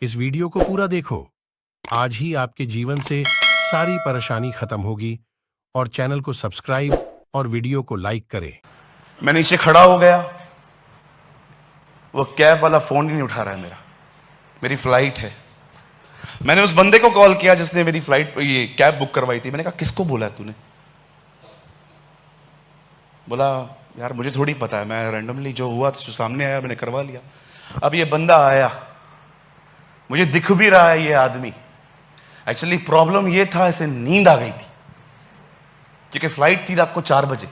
इस वीडियो को पूरा देखो। आज ही आपके जीवन से सारी परेशानी खत्म होगी और चैनल को सब्सक्राइब और वीडियो को लाइक करें। मैं नीचे खड़ा हो गया, वो कैब वाला फोन ही नहीं उठा रहा है मेरी फ्लाइट है। मैंने उस बंदे को कॉल किया जिसने मेरी फ्लाइट ये कैब बुक करवाई थी। मैंने कहा किसको बोला है तूने? बोला यार मुझे थोड़ी पता है, मैं रैंडमली जो हुआ जो सामने आया मैंने करवा लिया। अब ये बंदा आया, मुझे दिख भी रहा है ये आदमी। एक्चुअली प्रॉब्लम ये था, इसे नींद आ गई थी क्योंकि फ्लाइट थी रात को 4 बजे।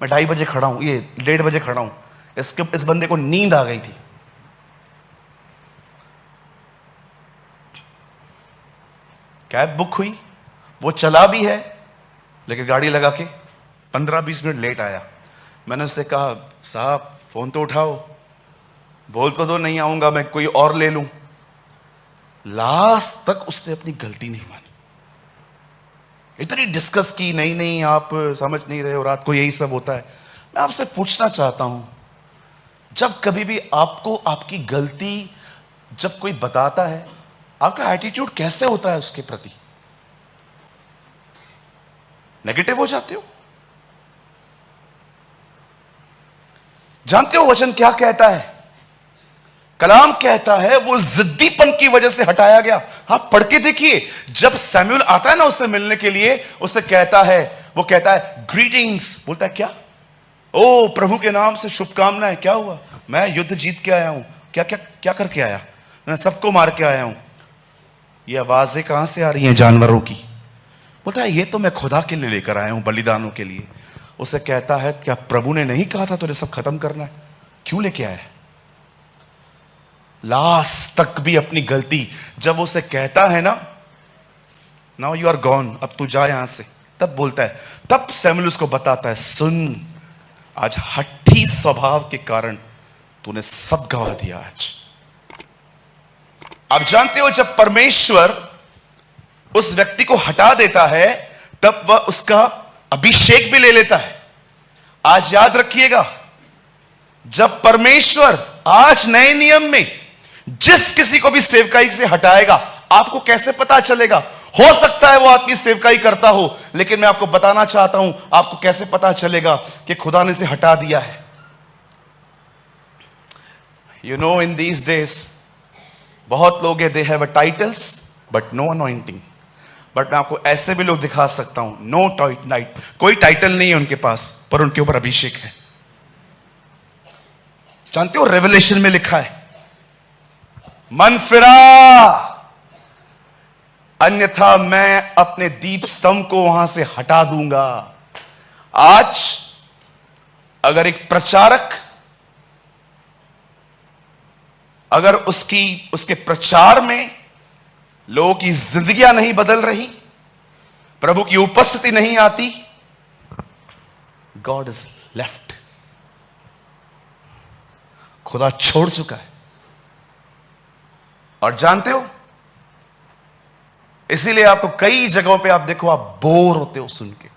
मैं 2:30 बजे खड़ा हूं, ये 1:30 बजे खड़ा हूं। इस बंदे को नींद आ गई थी। कैब बुक हुई, वो चला भी है लेकिन गाड़ी लगा के 15-20 मिनट लेट आया। मैंने उससे कहा साहब फोन तो उठाओ, बोल तो दो नहीं आऊंगा, मैं कोई और ले लूं। लास्ट तक उसने अपनी गलती नहीं मानी। इतनी डिस्कस की, नहीं आप समझ नहीं रहे हो, रात को यही सब होता है। मैं आपसे पूछना चाहता हूं, जब कभी भी आपको आपकी गलती जब कोई बताता है, आपका एटीट्यूड कैसे होता है उसके प्रति? नेगेटिव हो जाते हो? जानते हो वचन क्या कहता है? कलाम कहता है वो जिद्दीपन की वजह से हटाया गया। आप पढ़ के देखिए, जब सैमुअल आता है ना उससे मिलने के लिए, उससे कहता है, वो कहता है ग्रीटिंग्स, बोलता है क्या? ओ प्रभु के नाम से शुभकामनाएं। क्या हुआ? मैं युद्ध जीत के आया हूं। क्या क्या क्या करके आया? मैं सबको मार के आया हूं। ये आवाजें कहां से आ रही हैं? जानवरों की। बोलता है ये तो मैं खुदा के लिए लेकर आया हूं, बलिदानों के लिए। उसे कहता है क्या प्रभु ने नहीं कहा था तुझे सब खत्म करना है? क्यों लेके आया? लास्ट तक भी अपनी गलती जब उसे कहता है ना, नाउ यू आर गॉन, अब तू जा यहां से, तब बोलता है, तब सैमुअल उसको बताता है सुन, आज हठी स्वभाव के कारण तूने सब गवा दिया आज। आप जानते हो जब परमेश्वर उस व्यक्ति को हटा देता है तब वह उसका अभिषेक भी ले लेता है। आज याद रखिएगा, जब परमेश्वर आज नए नियम में जिस किसी को भी सेवकाई से हटाएगा, आपको कैसे पता चलेगा? हो सकता है वो आदमी सेवकाई करता हो, लेकिन मैं आपको बताना चाहता हूं आपको कैसे पता चलेगा कि खुदा ने इसे हटा दिया है। You know in these days बहुत लोग हैं, they have a titles but no anointing. But मैं आपको ऐसे भी लोग दिखा सकता हूं, नो टाइट, कोई टाइटल नहीं है उनके पास, पर उनके ऊपर अभिषेक है। जानते हो रेवलेशन में लिखा है, मन फिरा अन्यथा मैं अपने दीप स्तंभ को वहां से हटा दूंगा। आज अगर एक प्रचारक, अगर उसके प्रचार में लोगों की जिंदगियां नहीं बदल रही, प्रभु की उपस्थिति नहीं आती, गॉड इज लेफ्ट। खुदा छोड़ चुका है। और जानते हो, इसीलिए आपको कई जगहों पे आप देखो, आप बोर होते हो सुन के।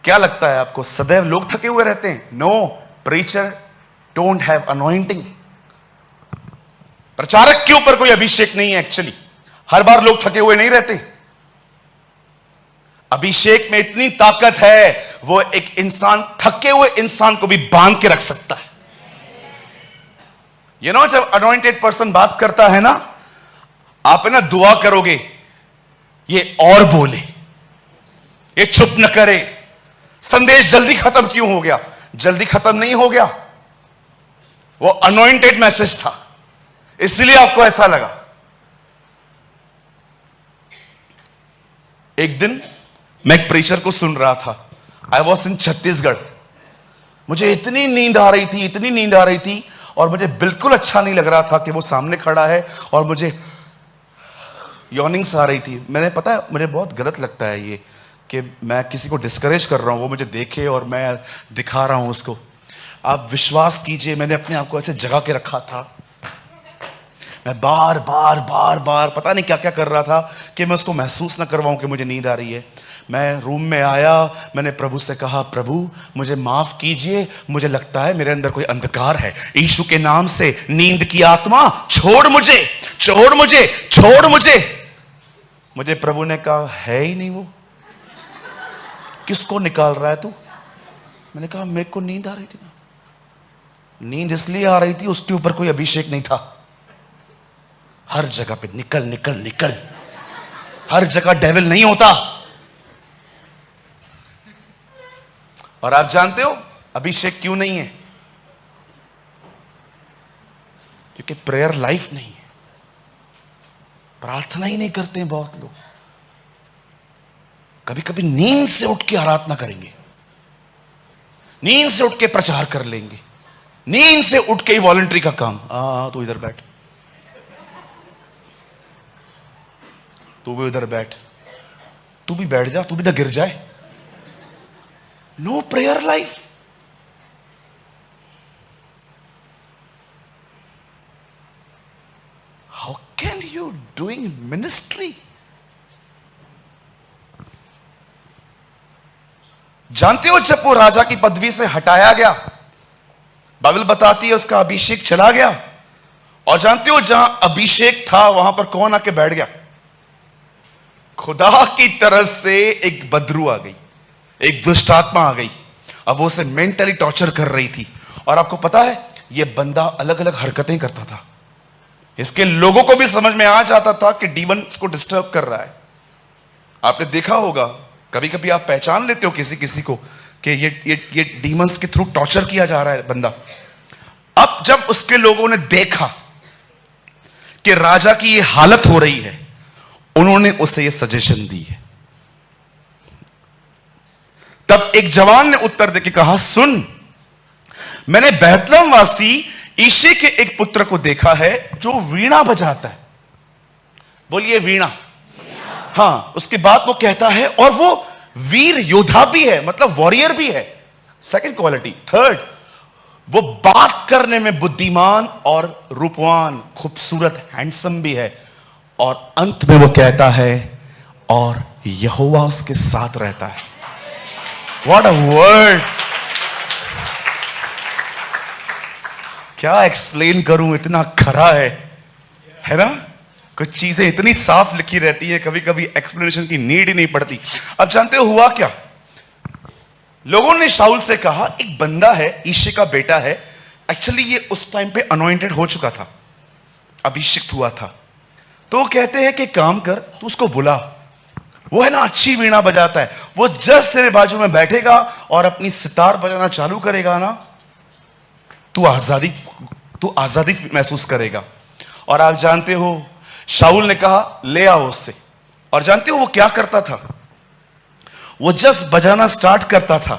क्या लगता है आपको सदैव लोग थके हुए रहते हैं? No, preacher don't have anointing. प्रचारक के ऊपर कोई अभिषेक नहीं है। एक्चुअली हर बार लोग थके हुए नहीं रहते। अभिषेक में इतनी ताकत है, वो एक इंसान, थके हुए इंसान को भी बांध के रख सकता है। यू नो, जब अनॉइंटेड पर्सन बात करता है ना, आप ना दुआ करोगे ये और बोले, ये चुप न करे। संदेश जल्दी खत्म क्यों हो गया? जल्दी खत्म नहीं हो गया, वो अनॉइंटेड मैसेज था, इसलिए आपको ऐसा लगा। एक दिन मैं एक प्रीचर को सुन रहा था। I was in Chhattisgarh. मुझे इतनी नींद आ रही थी और मुझे बिल्कुल अच्छा नहीं लग रहा था कि वो सामने खड़ा है और मुझे यॉर्निंग्स आ रही थी। मैंने, पता है मुझे बहुत गलत लगता है ये कि मैं किसी को डिस्करेज कर रहा हूं, वो मुझे देखे और मैं दिखा रहा हूं उसको। आप विश्वास कीजिए, मैंने अपने आप को ऐसे जगा के रखा था। मैं बार बार पता नहीं क्या क्या कर रहा था कि मैं उसको महसूस ना करवाऊं कि मुझे नींद आ रही है। मैं रूम में आया, मैंने प्रभु से कहा, प्रभु मुझे माफ कीजिए, मुझे लगता है मेरे अंदर कोई अंधकार है। यीशु के नाम से नींद की आत्मा छोड़ मुझे, छोड़ मुझे, छोड़ मुझे। मुझे प्रभु ने कहा, है ही नहीं वो, किसको निकाल रहा है तू? मैंने कहा, मेरे को नींद आ रही थी ना। नींद इसलिए आ रही थी, उसके ऊपर कोई अभिषेक नहीं था। हर जगह पे निकल निकल निकल, हर जगह डेविल नहीं होता। और आप जानते हो अभिषेक क्यों नहीं है? क्योंकि प्रेयर लाइफ नहीं है, प्रार्थना ही नहीं करते हैं बहुत लोग। कभी कभी नींद से उठ के आराधना करेंगे, नींद से उठ के प्रचार कर लेंगे, नींद से उठ के ही वॉलंटरी का काम। तू इधर बैठ, तू भी उधर बैठ, तू भी बैठ जा, तू भी ना गिर जाए। No prayer life. How can you doing ministry? जानते हो जब वो राजा की पदवी से हटाया गया, बाइबल बताती है उसका अभिषेक चला गया। और जानते हो जहां अभिषेक था वहां पर कौन आके बैठ गया? खुदा की तरफ से एक बदरू आ गई, एक दुष्ट आत्मा आ गई। अब वो उसे मेंटली टॉर्चर कर रही थी। और आपको पता है ये बंदा अलग अलग हरकतें करता था। इसके लोगों को भी समझ में आ जाता था कि डीमंस को डिस्टर्ब कर रहा है। आपने देखा होगा, कभी कभी आप पहचान लेते हो किसी किसी को कि ये डीमंस के थ्रू टॉर्चर किया जा रहा है बंदा। अब जब उसके लोगों ने देखा कि राजा की ये हालत हो रही है, उन्होंने उसे ये सजेशन दी है। तब एक जवान ने उत्तर देके कहा, सुन, मैंने बैतलहम वासी ईशे के एक पुत्र को देखा है जो वीणा बजाता है। बोलिए वीणा। हाँ, उसके बाद वो कहता है, और वो वीर योद्धा भी है, मतलब वॉरियर भी है। Second quality. थर्ड, वो बात करने में बुद्धिमान और रूपवान, खूबसूरत, हैंडसम भी है। और अंत में वो कहता है, और यहोवा उसके साथ रहता है। What a word! क्या एक्सप्लेन करूं, इतना खरा है ना? कुछ चीजें इतनी साफ लिखी रहती है, कभी कभी एक्सप्लेनेशन की नीड ही नहीं पड़ती। अब जानते हो हुआ क्या? लोगों ने शाऊल से कहा, एक बंदा है, ईशे का बेटा है। एक्चुअली ये उस टाइम पे अनॉइंटेड हो चुका था, अभिषिक्त हुआ था। तो कहते हैं कि काम कर, तू उसको बुला, वो है ना अच्छी वीणा बजाता है, वो जस्ट तेरे बाजू में बैठेगा और अपनी सितार बजाना चालू करेगा ना, तू आजादी महसूस करेगा। और आप जानते हो शाऊल ने कहा, ले आओ उससे। और जानते हो वो क्या करता था? वो जस्ट बजाना स्टार्ट करता था,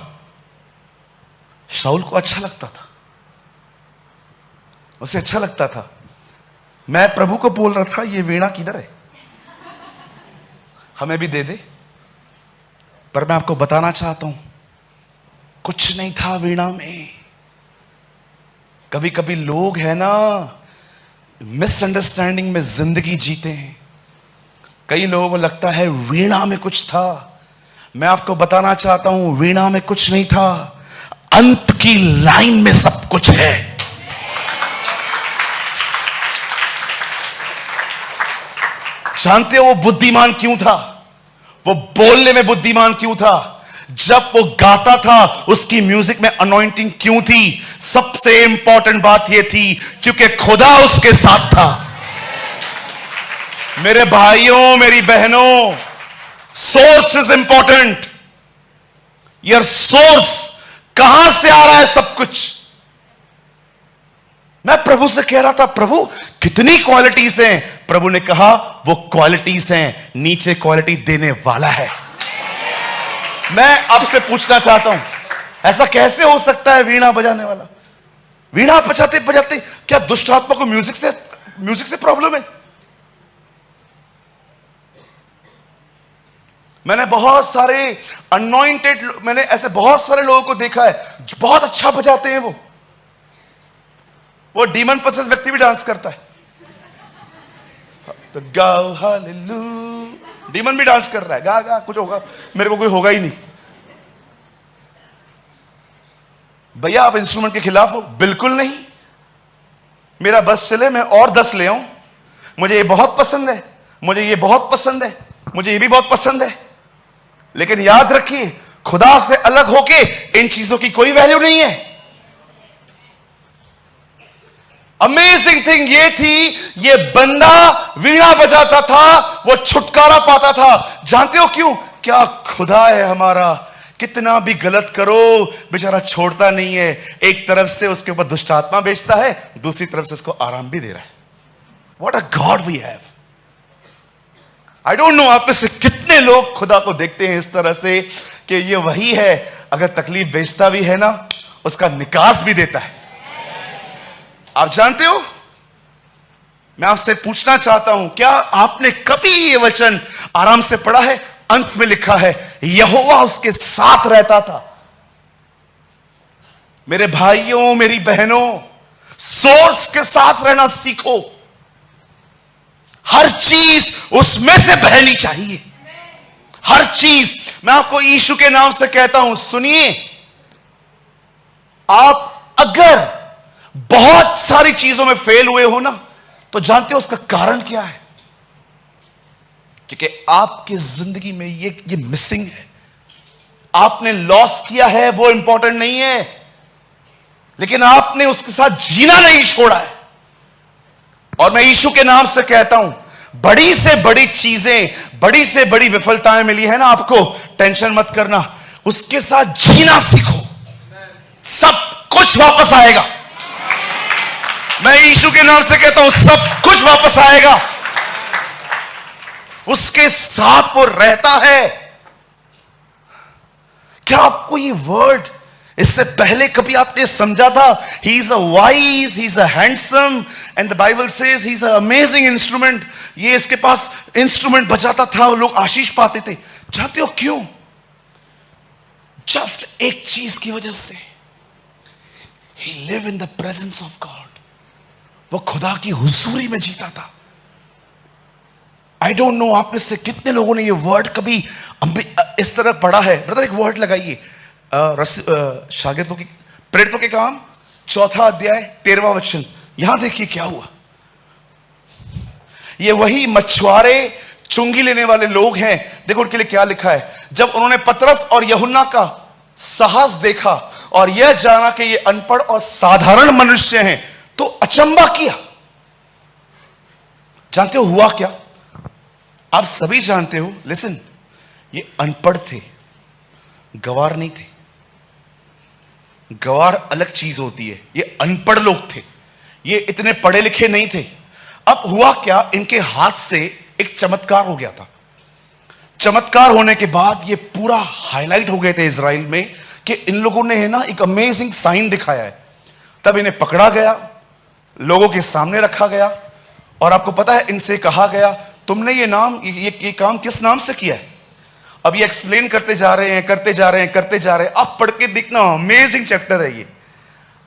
शाऊल को अच्छा लगता था, उसे अच्छा लगता था। मैं प्रभु को बोल रहा था, ये वीणा किधर है, हमें भी दे दे। पर मैं आपको बताना चाहता हूं, कुछ नहीं था वीणा में। कभी कभी लोग है ना, मिसअंडरस्टैंडिंग में जिंदगी जीते हैं। कई लोगों को लगता है वीणा में कुछ था। मैं आपको बताना चाहता हूं, वीणा में कुछ नहीं था, अंत की लाइन में सब कुछ है। जानते हो वो बुद्धिमान क्यों था? वो बोलने में बुद्धिमान क्यों था? जब वो गाता था उसकी म्यूजिक में अनॉइंटिंग क्यों थी? सबसे इंपॉर्टेंट बात यह थी क्योंकि खुदा उसके साथ था। मेरे भाइयों, मेरी बहनों, source is important. Your source, कहां से आ रहा है सब कुछ? मैं प्रभु से कह रहा था, प्रभु कितनी क्वालिटीज हैं। प्रभु ने कहा, वो क्वालिटीज हैं, नीचे क्वालिटी देने वाला है। मैं आपसे पूछना चाहता हूं, ऐसा कैसे हो सकता है वीणा बजाने वाला? वीणा बजाते बजाते क्या दुष्ट आत्मा को म्यूजिक से प्रॉब्लम है? मैंने बहुत सारे अनॉइंटेड, मैंने ऐसे बहुत सारे लोगों को देखा है जो बहुत अच्छा बजाते हैं। वो डीमन पसेस व्यक्ति भी डांस करता है। तो गाओ हालेलुया, डीमन भी डांस कर रहा है, गा गा कुछ होगा, मेरे को कोई होगा ही नहीं। भैया आप इंस्ट्रूमेंट के खिलाफ हो? बिल्कुल नहीं, मेरा बस चले मैं और 10 ले आऊं, मुझे ये बहुत पसंद है, मुझे ये बहुत पसंद है, मुझे ये भी बहुत पसंद है। लेकिन याद रखिए, खुदा से अलग होके इन चीजों की कोई वैल्यू नहीं है। अमेजिंग थिंग ये थी, ये बंदा वीणा बजाता था, वो छुटकारा पाता था। जानते हो क्यों? क्या खुदा है हमारा, कितना भी गलत करो बेचारा छोड़ता नहीं है। एक तरफ से उसके ऊपर दुष्ट आत्मा बेचता है, दूसरी तरफ से उसको आराम भी दे रहा है। What a God we have. I don't know आप में से कितने लोग खुदा को देखते हैं इस तरह से कि ये वही है, अगर तकलीफ बेचता भी है ना, उसका निकास भी देता है। आप जानते हो, मैं आपसे पूछना चाहता हूं, क्या आपने कभी ये वचन आराम से पढ़ा है? अंत में लिखा है, यहोवा उसके साथ रहता था। मेरे भाइयों, मेरी बहनों, सोर्स के साथ रहना सीखो। हर चीज उसमें से बहनी चाहिए, हर चीज। मैं आपको यीशु के नाम से कहता हूं, सुनिए, आप अगर बहुत सारी चीजों में फेल हुए हो ना, तो जानते हो उसका कारण क्या है? क्योंकि आपकी जिंदगी में ये मिसिंग है। आपने लॉस किया है, वो इंपॉर्टेंट नहीं है, लेकिन आपने उसके साथ जीना नहीं छोड़ा है। और मैं यीशु के नाम से कहता हूं, बड़ी से बड़ी चीजें, बड़ी से बड़ी विफलताएं मिली है ना आपको, टेंशन मत करना, उसके साथ जीना सीखो, सब कुछ वापस आएगा। मैं यीशु के नाम से कहता हूं, सब कुछ वापस आएगा। उसके साथ वो रहता है। क्या आपको ये वर्ड इससे पहले कभी आपने समझा था? He is a wise, he is a handsome, and the Bible says he is a amazing instrument. ये इसके पास इंस्ट्रूमेंट बजाता था, लोग आशीष पाते थे। जानते हो क्यों? जस्ट एक चीज की वजह से, he live in the presence of God. वो खुदा की हुजूरी में जीता था। आई डोंट नो आप में से कितने लोगों ने ये वर्ड कभी इस तरह पढ़ा है। ब्रदर एक वर्ड लगाइए, शागिर्दों की, प्रेरितों के काम 4 अध्याय 13वां वचन। यहां देखिए क्या हुआ। ये वही मछुआरे, चुंगी लेने वाले लोग हैं। देखो उनके लिए क्या लिखा है। जब उन्होंने पतरस और यूहन्ना का साहस देखा और यह जाना कि ये अनपढ़ और साधारण मनुष्य हैं, तो अचंबा किया। जानते हो हुआ क्या? आप सभी जानते हो। लिसन, ये अनपढ़ थे, गवार नहीं थे। गवार अलग चीज होती है, ये अनपढ़ लोग थे, ये इतने पढ़े लिखे नहीं थे। अब हुआ क्या, इनके हाथ से एक चमत्कार हो गया था। चमत्कार होने के बाद ये पूरा हाईलाइट हो गए थे इजराइल में कि इन लोगों ने है ना एक अमेजिंग साइन दिखाया है। तब इन्हें पकड़ा गया, लोगों के सामने रखा गया, और आपको पता है इनसे कहा गया, तुमने ये काम किस नाम से किया है? अब ये एक्सप्लेन करते जा रहे हैं, करते जा रहे हैं, करते जा रहे हैं। आप पढ़ के देखना, अमेजिंग चैप्टर है ये।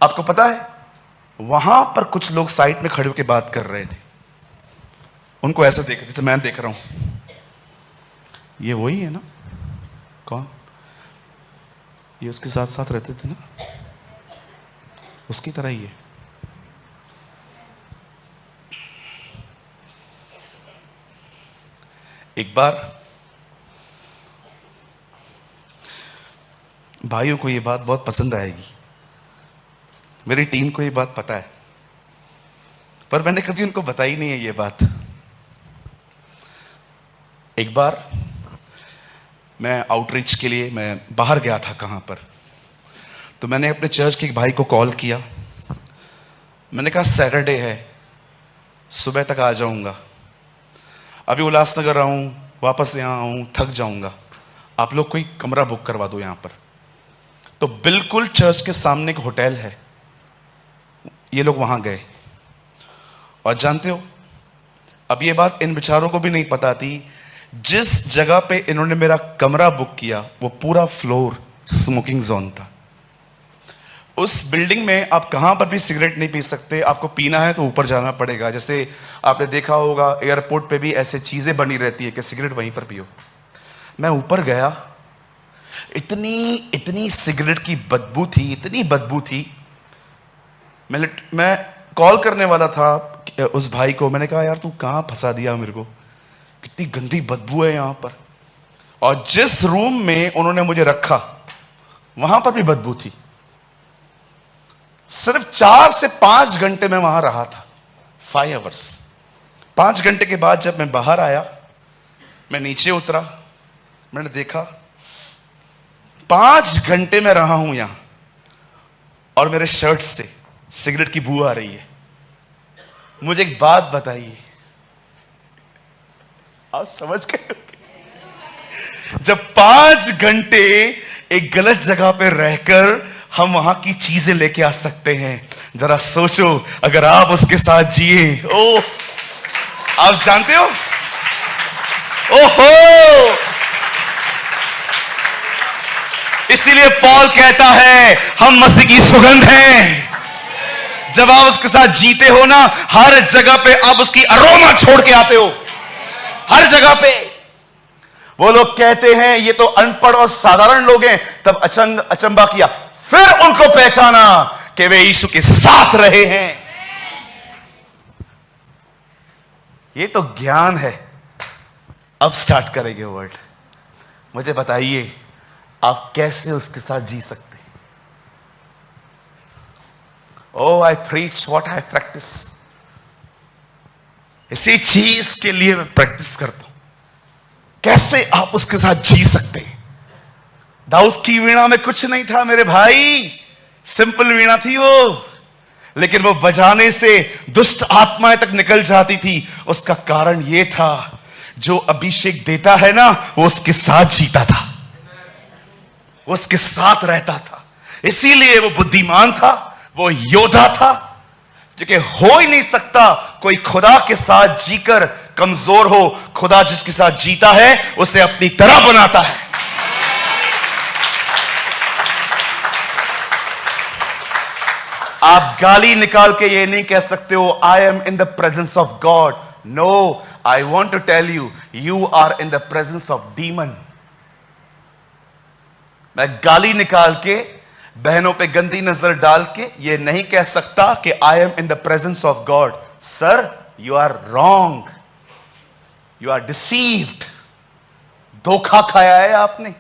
आपको पता है वहां पर कुछ लोग साइड में खड़े होकर बात कर रहे थे, उनको ऐसा देख रहे थे, मैं देख रहा हूं, ये वही है ना? कौन? ये उसके साथ साथ रहते थे ना, उसकी तरह ही है। एक बार भाइयों को ये बात बहुत पसंद आएगी, मेरी टीम को ये बात पता है, पर मैंने कभी उनको बताई नहीं है ये बात। एक बार मैं आउटरीच के लिए मैं बाहर गया था कहां पर, तो मैंने अपने चर्च के एक भाई को कॉल किया। मैंने कहा सैटरडे है, सुबह तक आ जाऊंगा, अभी उल्लासनगर आऊं, वापस यहां आऊं, थक जाऊंगा, आप लोग कोई कमरा बुक करवा दो यहां पर। तो बिल्कुल चर्च के सामने एक होटल है, ये लोग वहां गए। और जानते हो, अब ये बात इन बेचारों को भी नहीं पता थी, जिस जगह पे इन्होंने मेरा कमरा बुक किया वो पूरा फ्लोर स्मोकिंग जोन था। उस बिल्डिंग में आप कहां पर भी सिगरेट नहीं पी सकते, आपको पीना है तो ऊपर जाना पड़ेगा। जैसे आपने देखा होगा एयरपोर्ट पे भी ऐसे चीजें बनी रहती है कि सिगरेट वहीं पर पियो। मैं ऊपर गया, इतनी सिगरेट की बदबू थी, इतनी बदबू थी। मैं कॉल करने वाला था उस भाई को, मैंने कहा यार तू कहां फंसा दिया मेरे को, कितनी गंदी बदबू है यहां पर। और जिस रूम में उन्होंने मुझे रखा वहां पर भी बदबू थी। सिर्फ 4 से 5 घंटे में वहां रहा था, 5 आवर्स। 5 घंटे के बाद जब मैं बाहर आया, मैं नीचे उतरा, मैंने देखा 5 घंटे में रहा हूं यहां और मेरे शर्ट से सिगरेट की बू आ रही है। मुझे एक बात बताइए, आप समझ गए? जब 5 घंटे एक गलत जगह पे रहकर हम वहां की चीजें लेके आ सकते हैं, जरा सोचो अगर आप उसके साथ जिए। ओ, आप जानते हो, ओहो, इसीलिए पॉल कहता है हम मसीह की सुगंध हैं। जब आप उसके साथ जीते हो ना, हर जगह पे आप उसकी अरोमा छोड़ के आते हो, हर जगह पे। वो लोग कहते हैं ये तो अनपढ़ और साधारण लोग हैं, तब अचंबा किया, फिर उनको पहचाना कि वे यीशु के साथ रहे हैं। ये तो ज्ञान है। अब स्टार्ट करेंगे वर्ड। मुझे बताइए आप कैसे उसके साथ जी सकते हैं? Oh, I preach what I practice. इसी चीज के लिए मैं प्रैक्टिस करता हूं। कैसे आप उसके साथ जी सकते हैं? दाऊद की वीणा में कुछ नहीं था मेरे भाई, सिंपल वीणा थी वो, लेकिन वो बजाने से दुष्ट आत्माएं तक निकल जाती थी। उसका कारण यह था, जो अभिषेक देता है ना, वो उसके साथ जीता था, वो उसके साथ रहता था। इसीलिए वो बुद्धिमान था, वो योद्धा था, क्योंकि हो ही नहीं सकता कोई खुदा के साथ जीकर कमजोर हो। खुदा जिसके साथ जीता है उसे अपनी तरह बनाता है। आप गाली निकाल के ये नहीं कह सकते हो I am in the presence of God. No, I want to tell you, you are in the presence of demon. मैं गाली निकाल के, बहनों पे गंदी नजर डाल के ये नहीं कह सकता कि I am in the presence of God. Sir, you are wrong, you are deceived. धोखा खाया है आपने।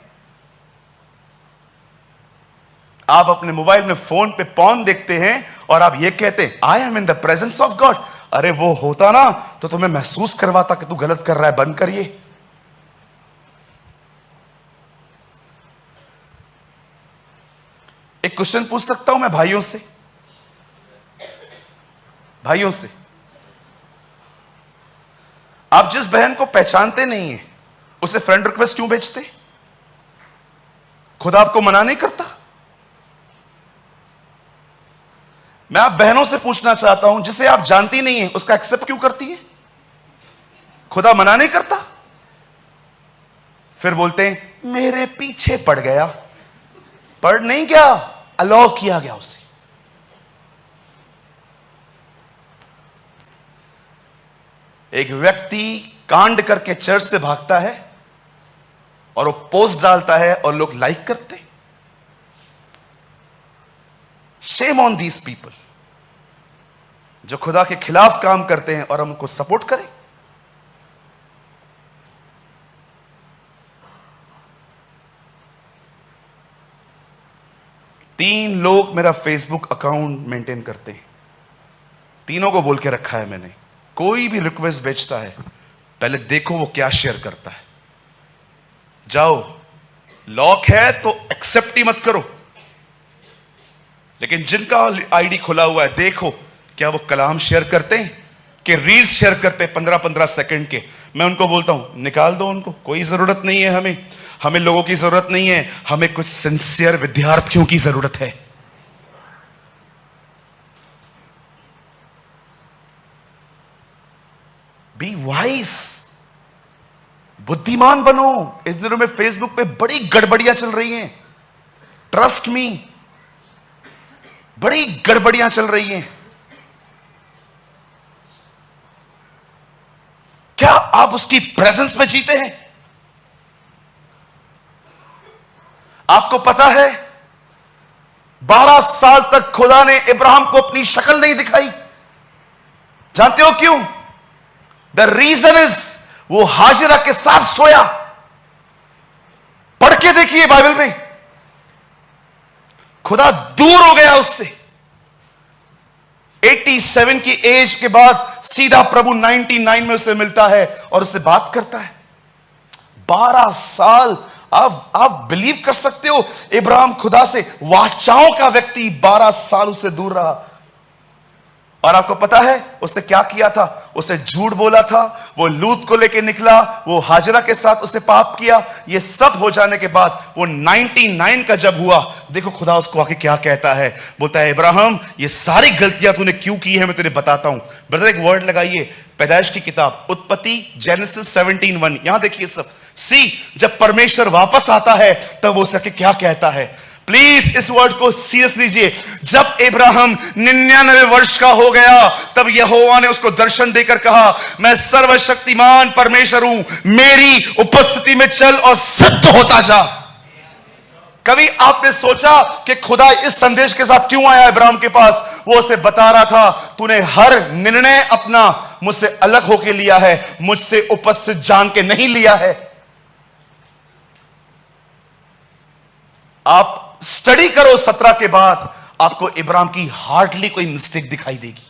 आप अपने मोबाइल में, फोन पे पॉर्न देखते हैं और आप ये कहते हैं आई am in the presence of God. अरे वो होता ना तो तुम्हें महसूस करवाता कि तू गलत कर रहा है, बंद करिए। एक क्वेश्चन पूछ सकता हूं मैं भाइयों से? भाइयों से, आप जिस बहन को पहचानते नहीं है उसे फ्रेंड रिक्वेस्ट क्यों भेजते? खुद आपको मना नहीं करता? मैं आप बहनों से पूछना चाहता हूं, जिसे आप जानती नहीं है उसका एक्सेप्ट क्यों करती है? खुदा मना नहीं करता? फिर बोलते हैं मेरे पीछे पड़ गया। पढ़ नहीं गया, अलाउ किया गया उसे। एक व्यक्ति कांड करके चर्च से भागता है और वो पोस्ट डालता है और लोग लाइक करते। शेम ऑन दीज पीपल जो खुदा के खिलाफ काम करते हैं और हम उनको सपोर्ट करें। तीन लोग मेरा फेसबुक अकाउंट मेंटेन करते हैं। तीनों को बोल के रखा है मैंने, कोई भी रिक्वेस्ट भेजता है पहले देखो वो क्या शेयर करता है। जाओ, लॉक है तो एक्सेप्ट ही मत करो, लेकिन जिनका आईडी खुला हुआ है देखो क्या वो कलाम शेयर करते हैं कि रील्स शेयर करते हैं 15-15 सेकंड के। मैं उनको बोलता हूं निकाल दो उनको, कोई जरूरत नहीं है। हमें लोगों की जरूरत नहीं है, हमें कुछ सिंसियर विद्यार्थियों की जरूरत है। बी वाइज, बुद्धिमान बनो। इस दिनों में फेसबुक पे बड़ी गड़बड़ियां चल रही हैं, ट्रस्ट मी। बड़ी गड़बड़ियां चल रही हैं। क्या आप उसकी प्रेजेंस में जीते हैं? आपको पता है 12 साल तक खुदा ने इब्राहिम को अपनी शक्ल नहीं दिखाई। जानते हो क्यों? द रीजन इज वो हाजिरा के साथ सोया। पढ़ के देखिए बाइबल में, खुदा दूर हो गया उससे। 87 की एज के बाद सीधा प्रभु 99 में उससे मिलता है और उससे बात करता है। 12 साल। आप बिलीव कर सकते हो, इब्राहिम खुदा से वाचाओं का व्यक्ति 12 साल उससे दूर रहा। और आपको पता है उसने क्या किया था? उसने झूठ बोला था, वो लूत को लेके निकला, वो हाजरा के साथ उसने पाप किया। ये सब हो जाने के बाद वो 99 का जब हुआ, देखो खुदा उसको आके क्या कहता है। बोलता है इब्राहिम, ये सारी गलतियां तूने क्यों की है मैं तुझे बताता हूं। ब्रदर एक वर्ड लगाइए, पैदाइश की किताब उत्पत्ति जेनेसिस 17:1। यहां देखिए सब जब परमेश्वर वापस आता है तब वो सके क्या कहता है। प्लीज इस वर्ड को सीरियस लीजिए। जब इब्राहिम 99 वर्ष का हो गया तब यहोवा ने उसको दर्शन देकर कहा, मैं सर्वशक्तिमान परमेश्वर हूं, मेरी उपस्थिति में चल और सिद्ध होता जा। कभी आपने सोचा कि खुदा इस संदेश के साथ क्यों आया इब्राहिम के पास? वो उसे बता रहा था, तूने हर निर्णय अपना मुझसे अलग होकर लिया है, मुझसे उपस्थित जान के नहीं लिया है। आप स्टडी करो 17 के बाद, आपको इब्राहिम की हार्डली कोई मिस्टेक दिखाई देगी,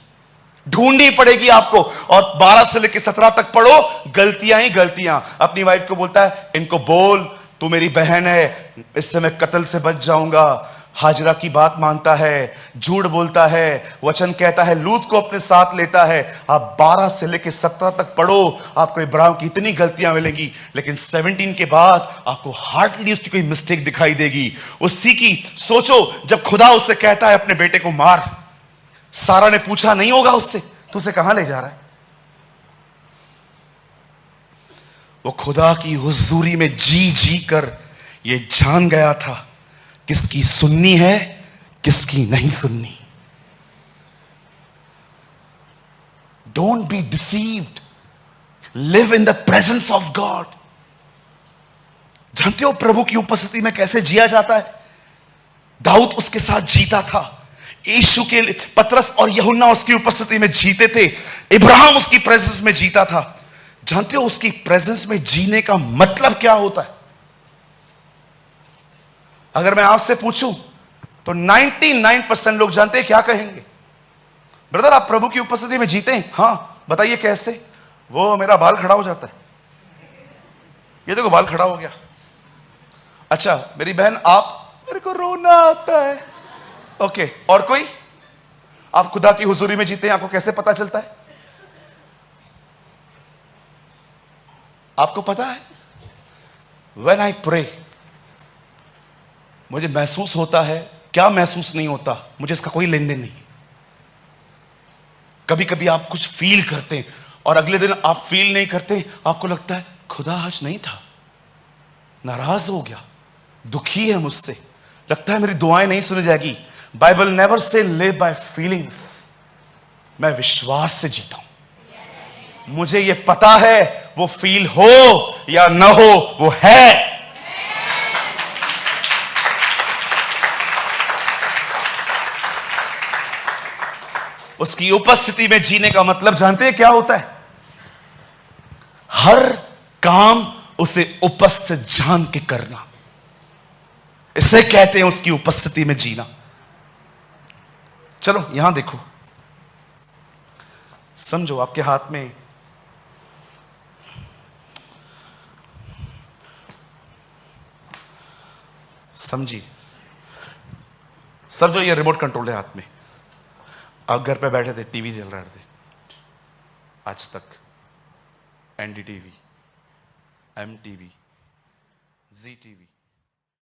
ढूंढनी पड़ेगी आपको। और 12 से लेकर 17 तक पढ़ो, गलतियां ही गलतियां। अपनी वाइफ को बोलता है, इनको बोल तू मेरी बहन है, इससे मैं कत्ल से बच जाऊंगा। हाजरा की बात मानता है, झूठ बोलता है, वचन कहता है, लूत को अपने साथ लेता है। आप 12 से लेकर 17 तक पढ़ो, आपको इब्राहिम की इतनी गलतियां मिलेंगी, लेकिन 17 के बाद आपको हार्डली उसकी कोई मिस्टेक दिखाई देगी। उसी की सोचो, जब खुदा उससे कहता है अपने बेटे को मार, सारा ने पूछा नहीं होगा उससे, तू उसे कहां ले जा रहा है? वो खुदा की हुजूरी में जी जी कर ये जान गया था किसकी सुननी है, किसकी नहीं सुननी। Don't be deceived, live in the presence of God. जानते हो प्रभु की उपस्थिति में कैसे जिया जाता है? दाऊद उसके साथ जीता था, यीशु के पतरस और यूहन्ना उसकी उपस्थिति में जीते थे, इब्राहिम उसकी प्रेजेंस में जीता था। जानते हो उसकी प्रेजेंस में जीने का मतलब क्या होता है? अगर मैं आपसे पूछूं तो 99% लोग जानते हैं, क्या कहेंगे? ब्रदर आप प्रभु की उपस्थिति में जीते हैं? हाँ बताइए कैसे? वो मेरा बाल खड़ा हो जाता है, ये देखो बाल खड़ा हो गया। अच्छा मेरी बहन, आप, मेरे को रोना आता है। ओके, और कोई? आप खुदा की हुजूरी में जीते हैं, आपको कैसे पता चलता है? आपको पता है, व्हेन आई प्रे, मुझे महसूस होता है। क्या महसूस नहीं होता, मुझे इसका कोई लेन देन नहीं। कभी कभी आप कुछ फील करते हैं और अगले दिन आप फील नहीं करते, आपको लगता है खुदा आज नहीं था, नाराज हो गया, दुखी है मुझसे, लगता है मेरी दुआएं नहीं सुनी जाएगी। Bible never say live by feelings, मैं विश्वास से जीता हूं। मुझे यह पता है वो फील हो या ना हो, वो है। उसकी उपस्थिति में जीने का मतलब जानते हैं क्या होता है? हर काम उसे उपस्थित जान के करना, इसे कहते हैं उसकी उपस्थिति में जीना। चलो यहां देखो, समझो आपके हाथ में समझिए, समझो ये रिमोट कंट्रोल है हाथ में। आप घर पे बैठे थे, टीवी चल रहे थे, आज तक, एनडीटीवी, एमटीवी, जी टीवी,